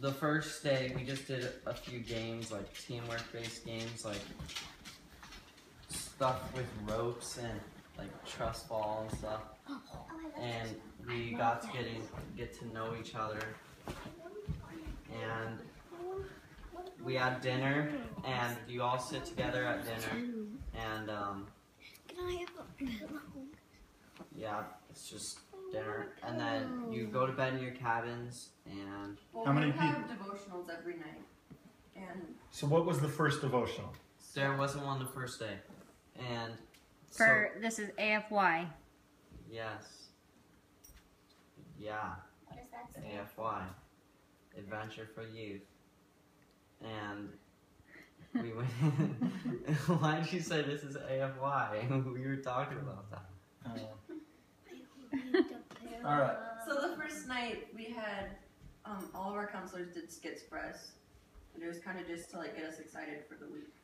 the first day we just did a few games, like teamwork-based games, like stuff with ropes and like trust fall and stuff. And we got to get to know each other. And we had dinner, and you all sit together at dinner, and yeah, it's just dinner, and then you go to bed in your cabins. And how many people? We have devotionals every night. And so what was the first devotional? There wasn't one the first day, and this is AFY. Yes. Yeah. What does that stand AFY, Adventure for Youth. And we went. Why did you say this is AFY? We were talking about that. All right. So the first night we had all of our counselors did skits for us, and it was kind of just to like get us excited for the week.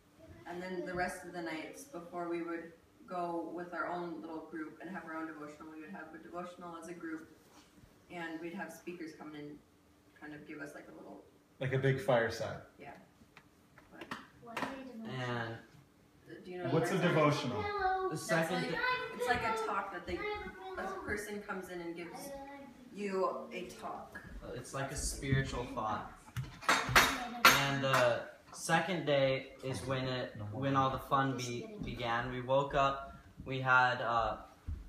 And then the rest of the nights before we would go with our own little group and have our own devotional, we would have a devotional as a group, and we'd have speakers come in, kind of give us like a little. Like a big fireside. Yeah. And do you know what's a devotional? The second it's like a talk that a person comes in and gives you a talk. It's like a spiritual thought. And the second day is when all the fun began. We woke up. We had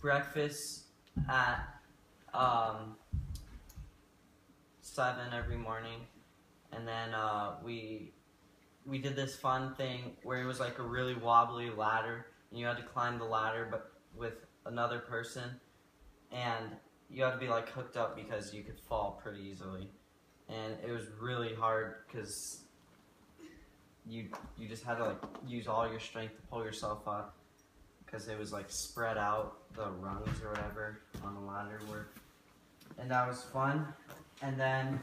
breakfast at 7 every morning, and then we did this fun thing where it was like a really wobbly ladder, and you had to climb the ladder, but with another person, and you had to be like hooked up because you could fall pretty easily, and it was really hard because you just had to like use all your strength to pull yourself up because it was like spread out, the rungs or whatever on the ladder were, and that was fun. And then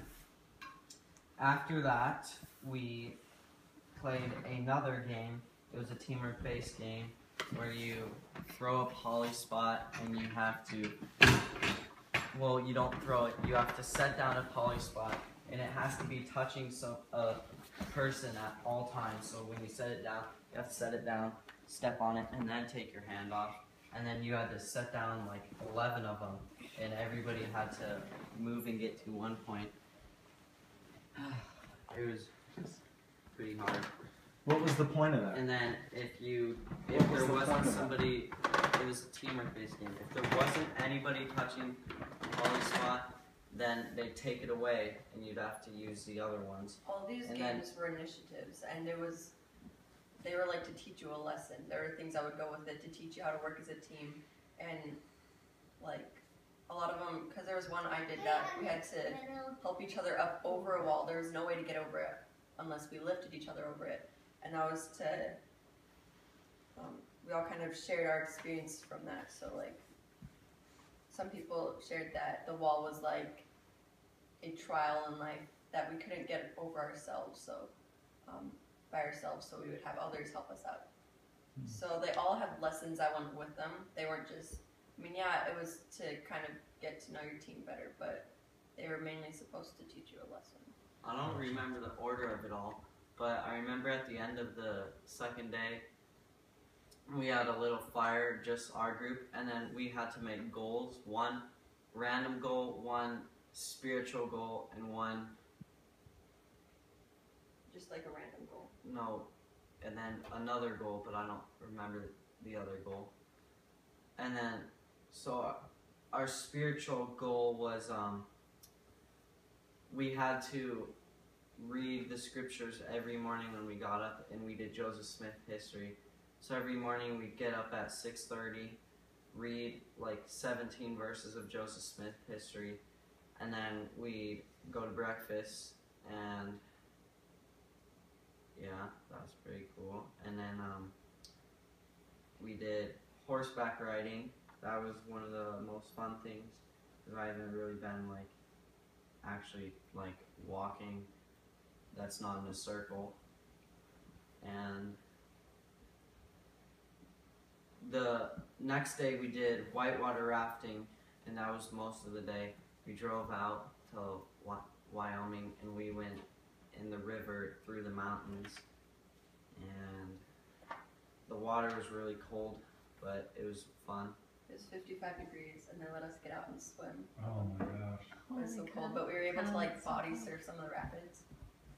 after that we played another game. It was a teamwork-based game where you throw a poly spot and you have to, well, you don't throw it, you have to set down a poly spot, and it has to be touching a person at all times. So when you set it down, you have to set it down, step on it, and then take your hand off. And then you had to set down like 11 of them, and everybody had to move and get to one point. It was pretty hard. What was the point of that? And then if there wasn't somebody, it was a teamwork-based game. If there wasn't anybody touching the poly spot, then they'd take it away, and you'd have to use the other ones. All these games were initiatives, and they were like to teach you a lesson. There were things I would go with it to teach you how to work as a team, and like a lot of them, because there was one I did that we had to help each other up over a wall. There was no way to get over it unless we lifted each other over it, and that was to we all kind of shared our experience from that. So like some people shared that the wall was like a trial in life that we couldn't get over ourselves, so by ourselves, so we would have others help us out. So they all had lessons I went with them. They weren't just, I mean, yeah, it was to kind of get to know your team better, but they were mainly supposed to teach you a lesson. I don't remember the order of it all, but I remember at the end of the second day, we had a little flyer, just our group, and then we had to make goals. One random goal, one spiritual goal, and one... Just like a random goal. No, and then another goal, but I don't remember the other goal. And then, so our spiritual goal was, we had to read the scriptures every morning when we got up, and we did Joseph Smith history. So every morning we'd get up at 6:30, read like 17 verses of Joseph Smith history, and then we'd go to breakfast, and yeah, that was pretty cool. And then we did horseback riding. That was one of the most fun things, because I haven't really been like actually like walking that's not in a circle. And the next day we did whitewater rafting, and that was most of the day. We drove out to Wyoming, and we went in the river through the mountains, and the water was really cold, but it was fun. It was 55 degrees, and they let us get out and swim. Oh my gosh. It was so cold, but we were able to like body surf some of the rapids.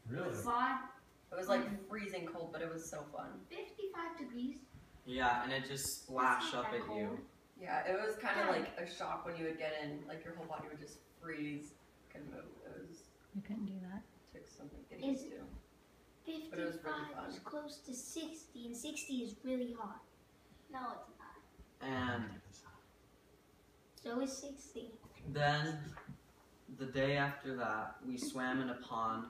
Really? It was like freezing cold, but it was so fun. 55 degrees. Yeah, and it just splashed up at you. Yeah, it was kind of like a shock when you would get in. Like your whole body would just freeze, couldn't move. It was You couldn't do that. took something getting used to. 55 But it was really fun. is close to 60, and 60 is really hot. No, it's not. And So is 60. then the day after that, we swam in a pond,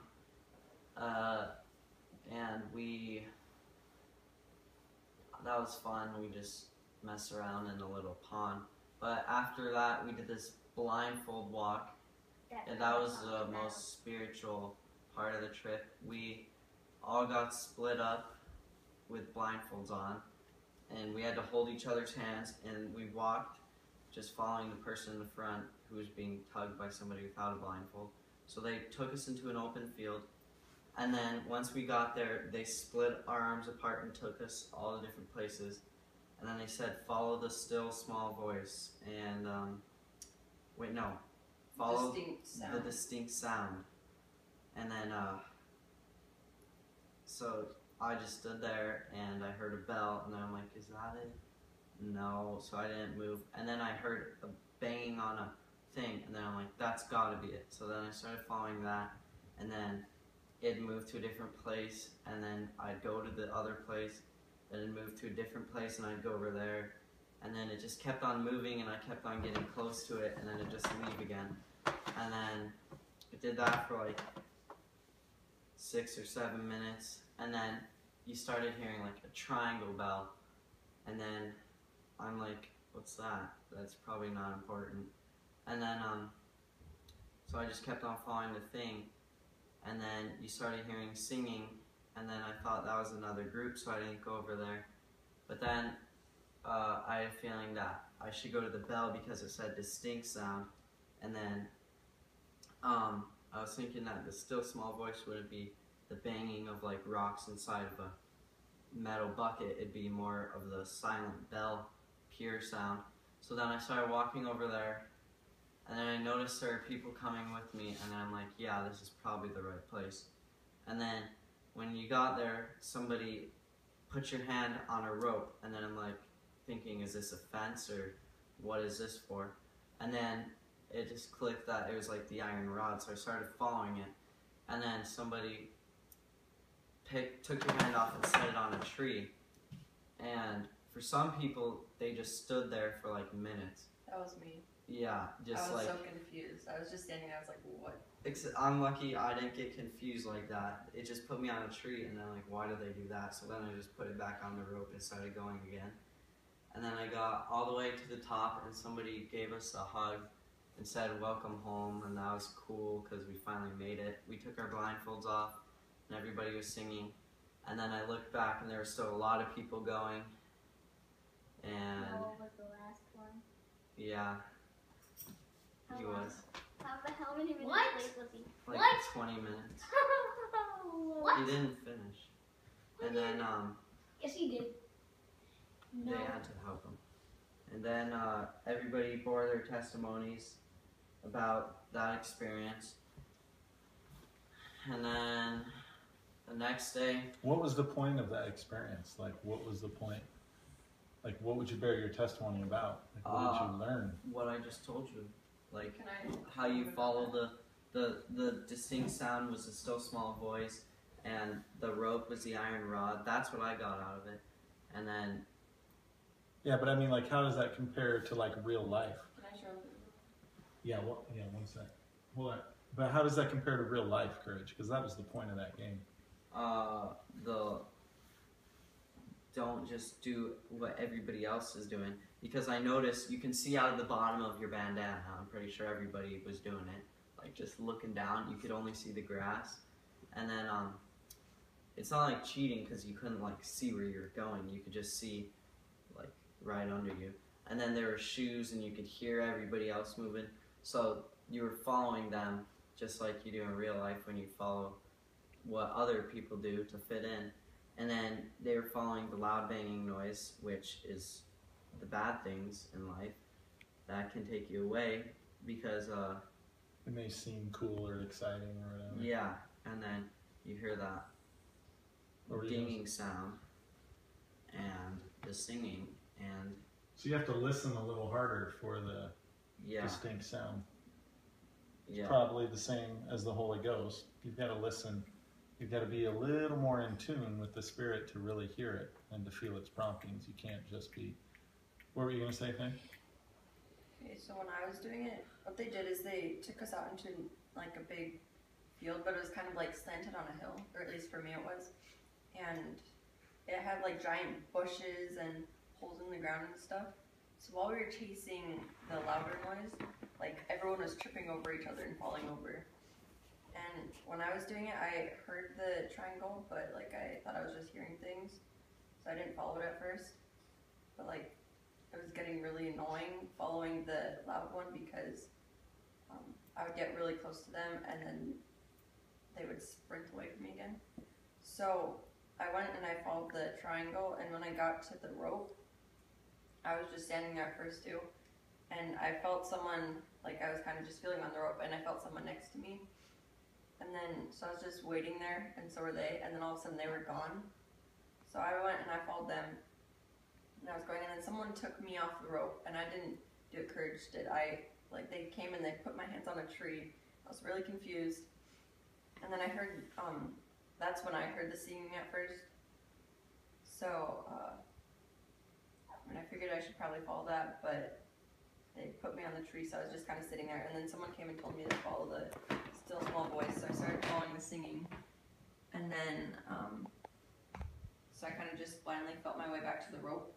and that was fun. We just messed around in a little pond. But after that, we did this blindfold walk, and that was the most spiritual part of the trip. We all got split up with blindfolds on, and we had to hold each other's hands, and we walked just following the person in the front who was being tugged by somebody without a blindfold. So they took us into an open field, and then once we got there, they split our arms apart and took us all to different places. And then they said, follow the still small voice, and follow the distinct sound. And then, so I just stood there, and I heard a bell, and then I'm like, is that it? No, so I didn't move. And then I heard a banging on a thing, and then I'm like, that's gotta be it. So then I started following that, and then it moved to a different place, and then I'd go to the other place, then it'd move to a different place, and I'd go over there, and then it just kept on moving, and I kept on getting close to it, and then it'd just leave again. And then it did that for like 6 or 7 minutes, and then you started hearing like a triangle bell, and then I'm like, what's that? That's probably not important. And then, so I just kept on following the thing, and then you started hearing singing, and then I thought that was another group, so I didn't go over there. But then I had a feeling that I should go to the bell because it said distinct sound, and then I was thinking that the still small voice wouldn't be the banging of like rocks inside of a metal bucket, it'd be more of the silent bell, pure sound. So then I started walking over there, and then I noticed there were people coming with me, and then I'm like, yeah, this is probably the right place. And then when you got there, somebody put your hand on a rope, and then I'm like thinking, is this a fence or what is this for? And then it just clicked that it was like the iron rod, so I started following it, and then somebody took your hand off and set it on a tree, and for some people, they just stood there for like minutes. That was me. Yeah, just I was like, so confused. I was just standing there, I was like, what? I'm lucky I didn't get confused like that. It just put me on a tree, and then like, why did they do that? So then I just put it back on the rope and started going again. And then I got all the way to the top, and somebody gave us a hug and said, welcome home, and that was cool because we finally made it. We took our blindfolds off, and everybody was singing. And then I looked back, and there were still a lot of people going. And Noah was the last one. yeah, he was. How many minutes What? late was he? Like What? 20 minutes. What? He didn't finish. And then Yes, he did. No. they had to help him. And then everybody bore their testimonies about that experience. And then the next day, What was the point of that experience? Like, what was the point? Like, what would you bear your testimony about? Like, what did you learn? what I just told you, like Can I? how you follow the distinct sound was a still small voice, and the rope was the iron rod. That's what I got out of it. And then Yeah, but I mean, like, how does that compare to like real life? Can I show them? Yeah, well, yeah, one sec. Hold on. But how does that compare to real life courage? Because that was the point of that game. Don't just do what everybody else is doing, because I noticed you can see out of the bottom of your bandana. I'm pretty sure everybody was doing it, like just looking down, you could only see the grass. And then it's not like cheating because you couldn't like see where you're going, you could just see like right under you. And then there were shoes, and you could hear everybody else moving, so you were following them just like you do in real life when you follow what other people do to fit in. And then they were following the loud banging noise, which is the bad things in life that can take you away because It may seem cool or exciting or whatever. yeah, and then you hear that What were you dinging sound and the singing and So you have to listen a little harder for the yeah, distinct sound. yeah, Probably the same as the Holy Ghost. You've got to listen. You've got to be a little more in tune with the Spirit to really hear it and to feel its promptings. You can't just be. What were you going to say, Faye? Okay, so when I was doing it, what they did is they took us out into like a big field, but it was kind of like slanted on a hill, or at least for me it was. And it had like giant bushes and holes in the ground and stuff. So while we were chasing the louder noise, like everyone was tripping over each other and falling over. And when I was doing it, I heard the triangle, but like I thought I was just hearing things, so I didn't follow it at first. But like it was getting really annoying following the loud one because I would get really close to them and then they would sprint away from me again. So I went and I followed the triangle, and when I got to the rope, I was just standing there at first too, and I felt someone, like I was kind of just feeling on the rope, and I felt someone next to me. And then, so I was just waiting there, and so were they, and then all of a sudden they were gone. So I went and I followed them, and I was going, and then someone took me off the rope, and I didn't do it courage, did I? Like they came and they put my hands on a tree. I was really confused. And then I heard, that's when I heard the singing at first. So, I mean, I figured I should probably follow that, but they put me on the tree, so I was just kind of sitting there. And then someone came and told me to follow the still small voice, so I started following the singing. And then, so I kind of just blindly felt my way back to the rope.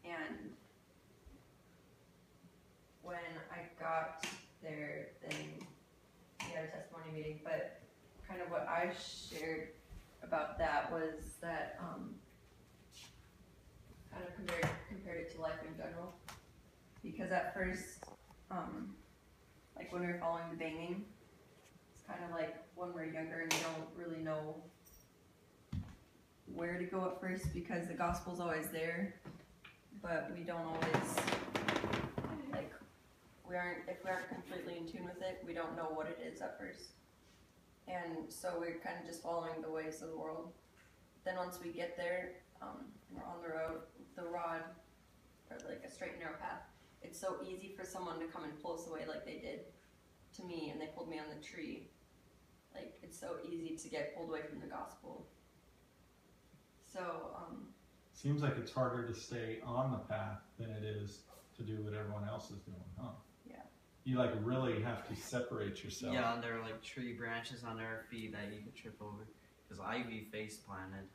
And when I got there, then we had a testimony meeting, but kind of what I shared about that was that kind of compared it to life in general, because at first, like when we were following the banging, it's kind of like when we're younger and we don't really know where to go at first because the gospel's always there, but we don't always like. If we aren't completely in tune with it, we don't know what it is at first. And so we're kind of just following the ways of the world. Then once we get there, we're on the rod, or like a straight and narrow path. It's so easy for someone to come and pull us away like they did to me, and they pulled me on the tree. Like, it's so easy to get pulled away from the gospel. So, Seems like it's harder to stay on the path than it is to do what everyone else is doing, huh? Yeah. You like really have to separate yourself. yeah. And there were like tree branches under our feet that you could trip over. Because Ivy face planted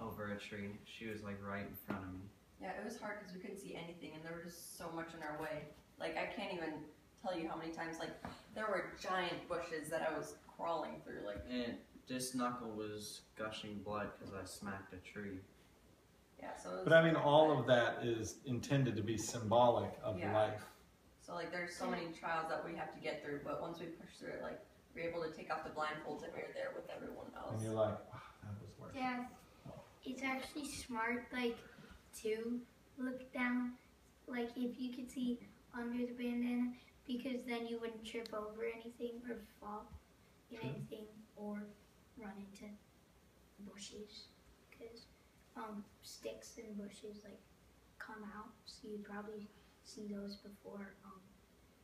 over a tree. She was like right in front of me. yeah, it was hard because we couldn't see anything, and there was just so much in our way. Like, I can't even tell you how many times, like, there were giant bushes that I was crawling through, like. And this knuckle was gushing blood because I smacked a tree. Yeah, so it was, But I mean, all of that is intended to be symbolic of Yeah. life. so like there's so many trials that we have to get through, but once we push through it, like we're able to take off the blindfolds and we're there with everyone else. And you're like, oh, that was worth it. Dad, it's actually smart, like, to look down, like, if you could see under the bandana, because then you wouldn't trip over anything or fall in True. anything or run into bushes, because sticks and bushes, like, come out, so you'd probably see those before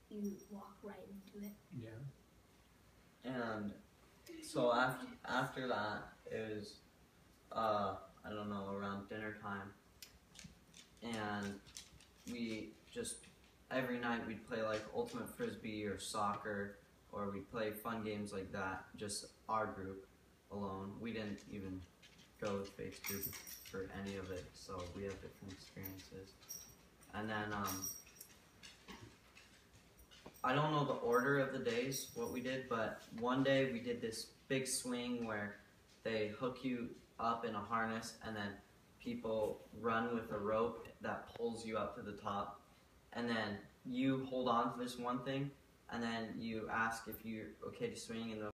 you walk right into it. Yeah. And so after that, it was, I don't know, around dinner time. And we just, every night we'd play like Ultimate Frisbee or soccer, or we'd play fun games like that, just our group alone. We didn't even go with Faith's group for any of it, so we have different experiences. And then, I don't know the order of the days, what we did, but one day we did this big swing where they hook you up in a harness and then people run with a rope that pulls you up to the top. And then you hold on to this one thing and then you ask if you're okay to swing, and they'll